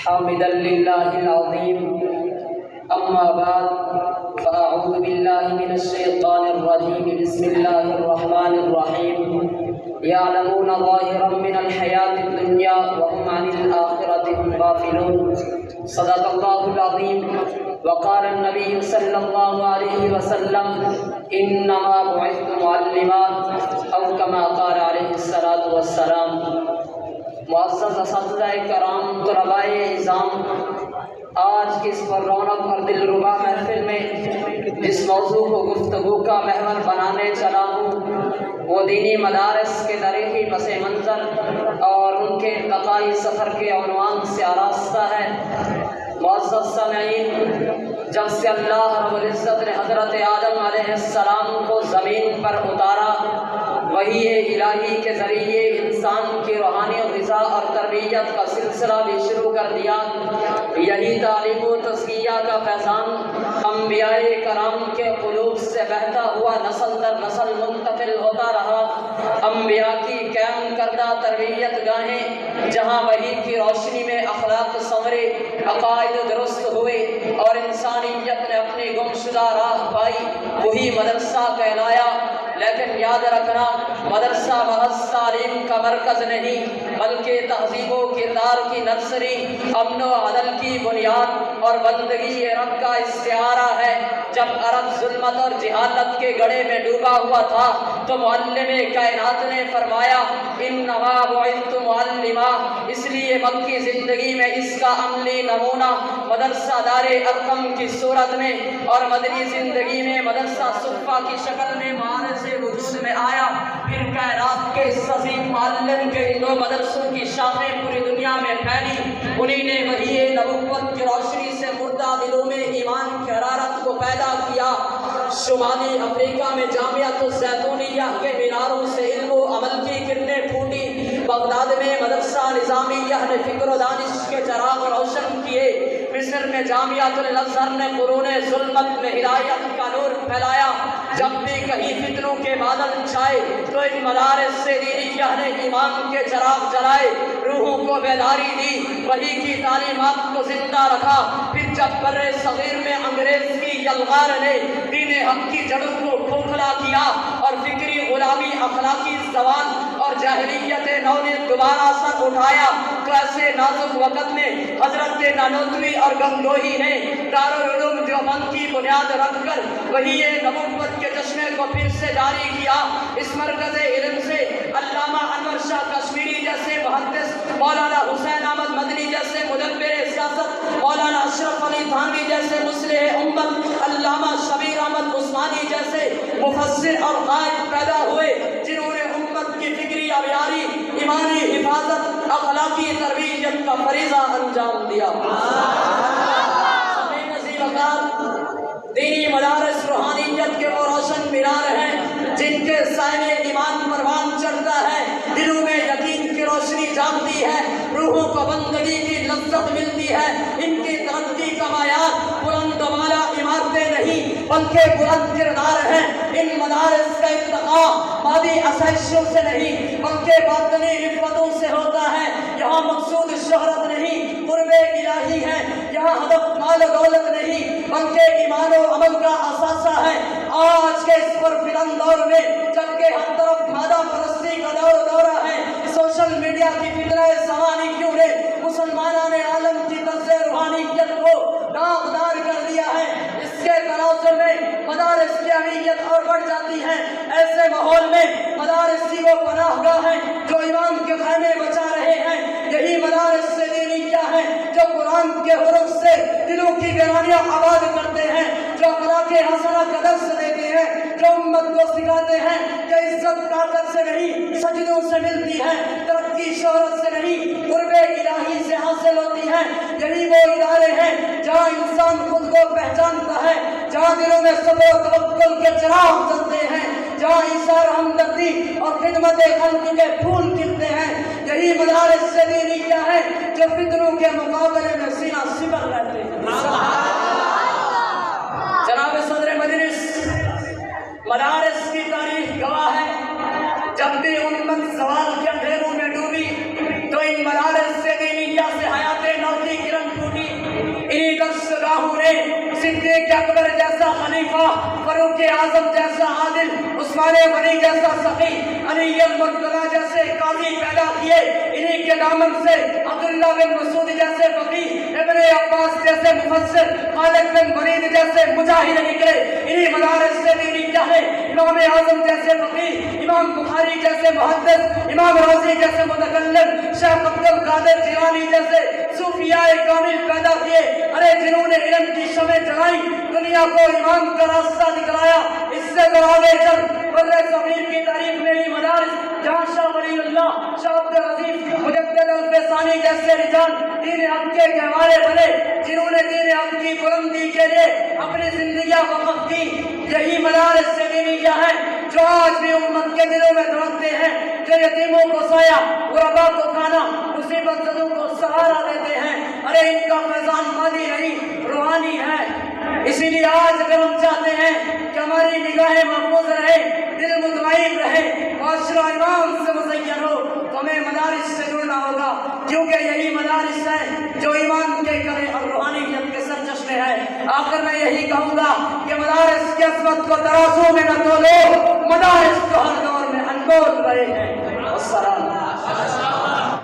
حامدا لله العظيم أما بعد فأعوذ بالله من الشيطان الرجيم بسم الله الرحمن الرحيم يعلمون ظاهرا من الحياة الدنيا وهم عن الآخرة هم غافلون صدق الله العظيم وقال النبي صلى الله عليه وسلم إنما بعثت معلما أو كما قال عليه الصلاة والسلام۔ معزز اساتذہ کرام، طلباء اعزام، آج کی اس پر رونق اور دلربا محفل میں جس موضوع کو گفتگو کا محور بنانے چلا ہوں وہ دینی مدارس کے تاریخی پس منظر اور ان کے ارتقائی سفر کے عنوان سے آراستہ ہے۔ معزز سامعین، جب سے اللہ رب العزت نے حضرت آدم علیہ السلام کو زمین پر اتارا، وحی الہی کے ذریعے انسان کی روحانی غذا اور تربیت کا سلسلہ بھی شروع کر دیا۔ یہی تعلیم و تزکیہ کا فیضان انبیاء کرام کے قلوب سے بہتا ہوا نسل در نسل منتقل ہوتا رہا۔ انبیاء کی قائم کردہ تربیت گاہیں جہاں وحی کی روشنی میں اخلاق سنورے، عقائد درست ہوئے اور انسانیت نے اپنی گمشدہ راہ پائی، وہی مدرسہ کہلایا۔ لیکن یاد رکھنا، مدرسہ محض تعلیم کا مرکز نہیں بلکہ تہذیب و کردار کی نرسری، امن و عدل کی بنیاد اور بندگی رب کا استعارہ ہے۔ جب عرب ظلمت اور جہالت کے گڑھے میں ڈوبا ہوا تھا تو معلم کائنات نے فرمایا انما بعثت معلما، اس لیے مکی زندگی میں اس کا عملی نمونہ مدرسہ دار ارقم کی صورت میں اور مدنی زندگی میں مدرسہ صفہ کی شکل میں معارض وجود میں آیا۔ پھر کائنات کے اس عظیم معلم کے دو مدرسوں کی شاخیں پوری دنیا میں پھیلی، انہی نے وحی نبوت کی روشنی سے مردہ دلوں میں ایمان کی حرارت کو پیدا کیا۔ شمالی افریقہ میں جامعۃ الزیتونیہ کے میناروں سے علم و عمل کی کرنیں پھوٹی، بغداد میں مدرسہ نظامیہ نے فکر و دانش کے چراغ روشن کیے، مصر میں جامعۃ الازہر نے قرون ظلمت میں ہدایت کا نور پھیلایا۔ جب بھی کہیں فتنوں کے بادل چھائے تو ان مدارس سے دینیہ نے ایمان کے چراغ جلائے، روحوں کو بیداری دی، وحی کی تعلیمات کو زندہ رکھا۔ پھر جب بر صغیر میں انگریز کی یلغار نے دین حق کی جڑوں کو کھوکھلا کیا اور فکری غلامی، اخلاقی زوال اور جاہلیت نو نے دوبارہ سر اٹھایا، تو ایسے نازک وقت میں حضرت نانوتوی اور گنگوہی نے دارالعلوم دیوبند کی بنیاد رکھ کر وحی نبوت کے چشمے کو پھر سے جاری کیا۔ اس مرکز علم سے علامہ انور شاہ کشمیری جیسے محدث، مولانا حسین احمد مدنی جیسے مدبر سیاست، مولانا اشرف علی تھانوی جیسے مصلح امت، علامہ شبیر احمد عثمانی جیسے مفسر اور قائد پیدا ہوئے، جنہوں نے امت کی فکری آبیاری، ایمانی حفاظت، اخلاقی تربیت کا فریضہ انجام دیا۔ دینی مدارس روحانیت کے وہ روشن مینار ہیں جن کے سائے ایمان پروان چڑھتا ہے، دلوں میں یقین کی روشنی جامتی ہے، روحوں کو بندگی کی لذت ملتی ہے۔ ان کی ترقی کا معیار بلند و بالا عمارتیں نہیں بلکہ بلند کردار ہیں۔ ان مدارس کا ارتقاء مادی آسائشوں سے نہیں بلکہ باطنی رفعتوں سے ہوتا ہے۔ یہاں مقصود شہرت نہیں، قرب الہی ہے۔ یہاں ہدف مال و دولت نہیں بلکہ ایمان و عمل کا اثاثہ ہے۔ آج کے اس پرفتن دور میں جبکہ ہر طرف مادہ پرستی کا دورہ ہے، سوشل میڈیا کی فتنہ سوانی کیوں نے مسلمانان عالم کی طرز روحانیت کو داغدار کر دیا ہے۔ اس کے تناظر میں مدارس کی اہمیت اور بڑھ جاتی ہے۔ ایسے ماحول میں مدارس کی وہ پناہ گاہ ہیں جو ایمان کے خیمے بچا رہے ہیں۔ یہی مدارس سے دینی کیا ہے جو قرآن کے حروف سے دلوں کی ویرانیاں آباد کرتے ہیں، جو اخلاق حسنہ کا درس دیتے ہیں، جو امت کو سکھاتے ہیں کہ عزت طاقت سے نہیں سجدوں سے ملتی ہے، ترقی شہرت سے نہیں قرب الہی سے حاصل ہوتی ہے۔ یہی وہ ادارے ہیں جہاں انسان خود کو پہچانتا ہے، جہاں دلوں میں صبر و توکل کے چراغ جلتے ہیں، جہاں ایثار ہمدردی اور خدمت خلق کے پھول کھلتے ہیں۔ یہی مدارس سے دینی کیا ہے جو فتنوں کے مقابلے میں سینہ سپر رہتے ہیں۔ جناب صدر مجلس، مدارس کی تاریخ گواہ ہے، جب بھی امت زوال کے اندھیروں میں ڈوبی تو ان مدارس سے دینیہ سے حیات نو کی کرن خلیفہ فاروق اعظم جیسا عادل، عثمان غنی جیسا سخی، علی المرتضیٰ جیسے قاضی پیدا کیے، انہی کے دامن سے عبداللہ بن مسعود جیسے فقیہ، ابن عباس جیسے مفسر، خالد بن ولید جیسے مجاہد نکلے، انہی مدارس سے دینی کہے، امام اعظم جیسے فقیہ، امام بخاری جیسے محدث، امام رازی جیسے متکلم، شیخ عبد القادر جیلانی جیسے صوفیاء کامل پیدا کیے، ارے جنہوں نے علم کی شمع جلائی، دنیا کو ایمان کا راستہ دکھلایا۔ اس سے آگے چل بر صغیر کی تاریخ میں ہی مدارس جہاں شاہ ولی اللہ، شاہ عبد العزیز، مجدد الفسانی جیسے رجال دین حق کے گہوارے بنے، جنہوں نے دین حق کی بلندی کے لیے اپنی زندگیاں وقف کی۔ یہی مدارس سے دینیہ ہیں جو آج بھی امت کے دلوں میں دھڑکتے ہیں، جو یتیموں کو سایہ، غرباء کو کھانا، مصیبت زدوں کو سہارا دیتے ہیں۔ ارے ان کا فیضان مادی نہیں، روحانی ہے۔ اسی لیے آج اگر ہم چاہتے ہیں کہ ہماری نگاہیں محفوظ رہے، دل مطمئن رہے، معاشرہ ایمان سے مزین ہو، تو ہمیں مدارس سے جڑنا ہوگا، کیونکہ یہی مدارس ہے جو ایمان کے کرے اور روحانیت کے سرچشمے ہے۔ آخر میں یہی کہوں گا کہ مدارس کی عظمت کو ترازو میں نہ تولو، مدارس تو ہر دور میں انمول رہے ہیں۔ السلام